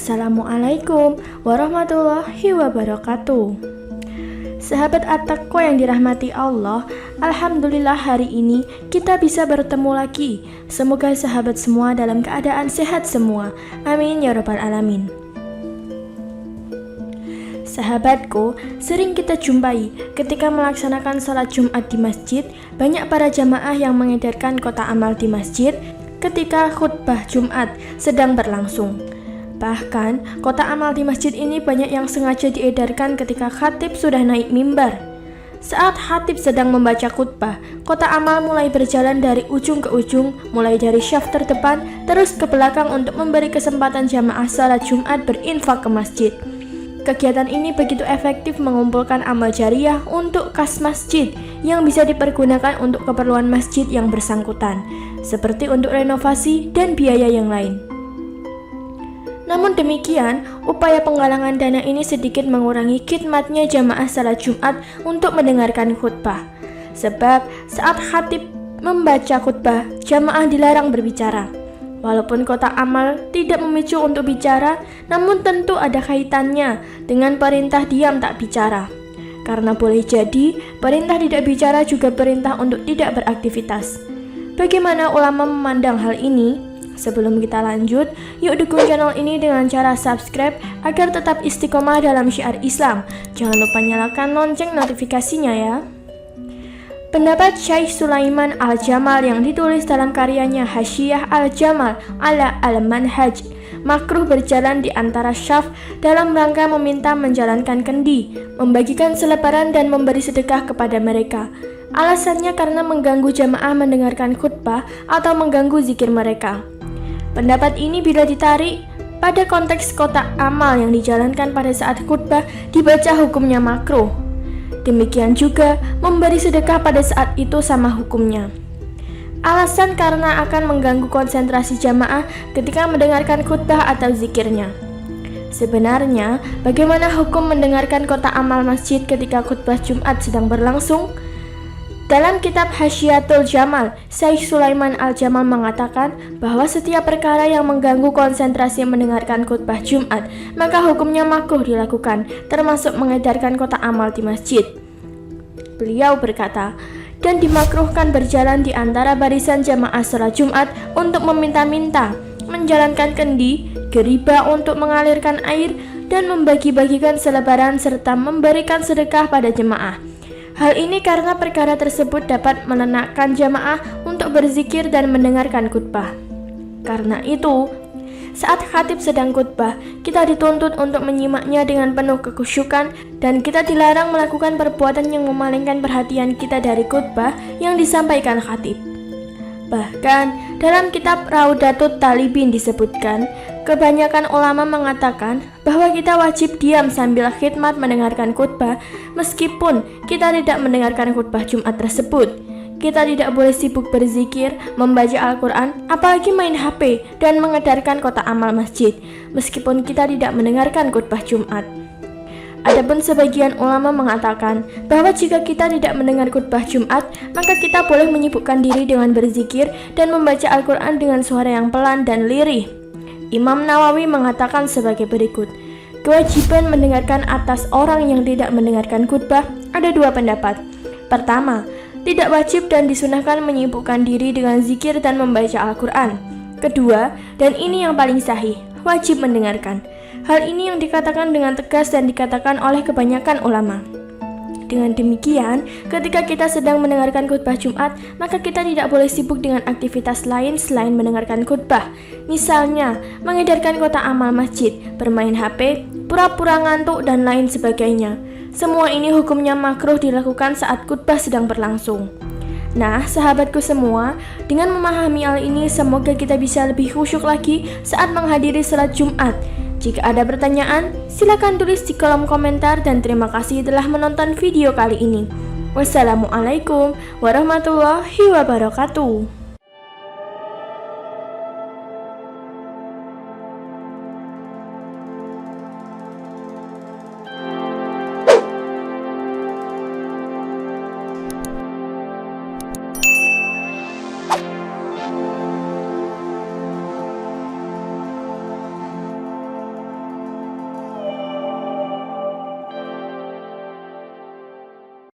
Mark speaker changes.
Speaker 1: Assalamualaikum warahmatullahi wabarakatuh. Sahabat At-Taqwa yang dirahmati Allah, alhamdulillah hari ini kita bisa bertemu lagi. Semoga sahabat semua dalam keadaan sehat semua. Amin ya rabbal alamin. Sahabatku, sering kita jumpai ketika melaksanakan salat Jumat di masjid, banyak para jamaah yang mengedarkan kotak amal di masjid ketika khutbah Jumat sedang berlangsung. Bahkan, kotak amal di masjid ini banyak yang sengaja diedarkan ketika khatib sudah naik mimbar. Saat khatib sedang membaca khutbah, kotak amal mulai berjalan dari ujung ke ujung, mulai dari syaf terdepan, terus ke belakang untuk memberi kesempatan jamaah salat Jumat berinfak ke masjid. Kegiatan ini begitu efektif mengumpulkan amal jariah untuk kas masjid yang bisa dipergunakan untuk keperluan masjid yang bersangkutan, seperti untuk renovasi dan biaya yang lain. Namun demikian, upaya penggalangan dana ini sedikit mengurangi khidmatnya jamaah salat Jumat untuk mendengarkan khutbah. Sebab saat khatib membaca khutbah, jamaah dilarang berbicara. Walaupun kotak amal tidak memicu untuk bicara, namun tentu ada kaitannya dengan perintah diam tak bicara. Karena boleh jadi, perintah tidak bicara juga perintah untuk tidak beraktivitas. Bagaimana ulama memandang hal ini? Sebelum kita lanjut, yuk dukung channel ini dengan cara subscribe agar tetap istiqomah dalam syiar Islam. Jangan lupa nyalakan lonceng notifikasinya ya. Pendapat Syekh Sulaiman Al-Jamal yang ditulis dalam karyanya Hasyiah Al-Jamal ala Al-Manhaj, makruh berjalan di antara syaf dalam rangka meminta menjalankan kendi, membagikan selebaran dan memberi sedekah kepada mereka. Alasannya karena mengganggu jamaah mendengarkan khutbah atau mengganggu zikir mereka. Pendapat ini bila ditarik pada konteks kotak amal yang dijalankan pada saat khutbah dibaca hukumnya makruh. Demikian juga memberi sedekah pada saat itu sama hukumnya. Alasan karena akan mengganggu konsentrasi jamaah ketika mendengarkan khutbah atau zikirnya. Sebenarnya, bagaimana hukum mendengarkan kotak amal masjid ketika khutbah Jumat sedang berlangsung? Dalam kitab Hasyiatul Jamal, Syekh Sulaiman Al-Jamal mengatakan bahwa setiap perkara yang mengganggu konsentrasi mendengarkan khutbah Jumat, maka hukumnya makruh dilakukan, termasuk mengedarkan kotak amal di masjid. Beliau berkata, dan dimakruhkan berjalan di antara barisan jamaah salat Jumat untuk meminta-minta, menjalankan kendi, geriba untuk mengalirkan air, dan membagi-bagikan selebaran serta memberikan sedekah pada jemaah. Hal ini karena perkara tersebut dapat menenangkan jamaah untuk berzikir dan mendengarkan khutbah. Karena itu, saat khatib sedang khutbah, kita dituntut untuk menyimaknya dengan penuh kekhusyukan dan kita dilarang melakukan perbuatan yang memalingkan perhatian kita dari khutbah yang disampaikan khatib. Bahkan, dalam kitab Raudatut Talibin disebutkan, kebanyakan ulama mengatakan bahwa kita wajib diam sambil khidmat mendengarkan khutbah meskipun kita tidak mendengarkan khutbah Jumat tersebut. Kita tidak boleh sibuk berzikir, membaca Al-Quran, apalagi main HP dan mengedarkan kotak amal masjid meskipun kita tidak mendengarkan khutbah Jumat. Adapun sebagian ulama mengatakan bahwa jika kita tidak mendengar khutbah Jumat, maka kita boleh menyibukkan diri dengan berzikir dan membaca Al-Quran dengan suara yang pelan dan lirih. Imam Nawawi mengatakan sebagai berikut, kewajiban mendengarkan atas orang yang tidak mendengarkan khutbah ada dua pendapat. Pertama, tidak wajib dan disunahkan menyibukkan diri dengan zikir dan membaca Al-Quran. Kedua, dan ini yang paling sahih, wajib mendengarkan. Hal ini yang dikatakan dengan tegas dan dikatakan oleh kebanyakan ulama. Dengan demikian, ketika kita sedang mendengarkan khutbah Jumat, maka kita tidak boleh sibuk dengan aktivitas lain selain mendengarkan khutbah. Misalnya, mengedarkan kotak amal masjid, bermain HP, pura-pura ngantuk, dan lain sebagainya. Semua ini hukumnya makruh dilakukan saat khutbah sedang berlangsung. Nah, sahabatku semua, dengan memahami hal ini, semoga kita bisa lebih khusyuk lagi saat menghadiri salat Jumat. Jika ada pertanyaan, silakan tulis di kolom komentar dan terima kasih telah menonton video kali ini. Wassalamualaikum warahmatullahi wabarakatuh.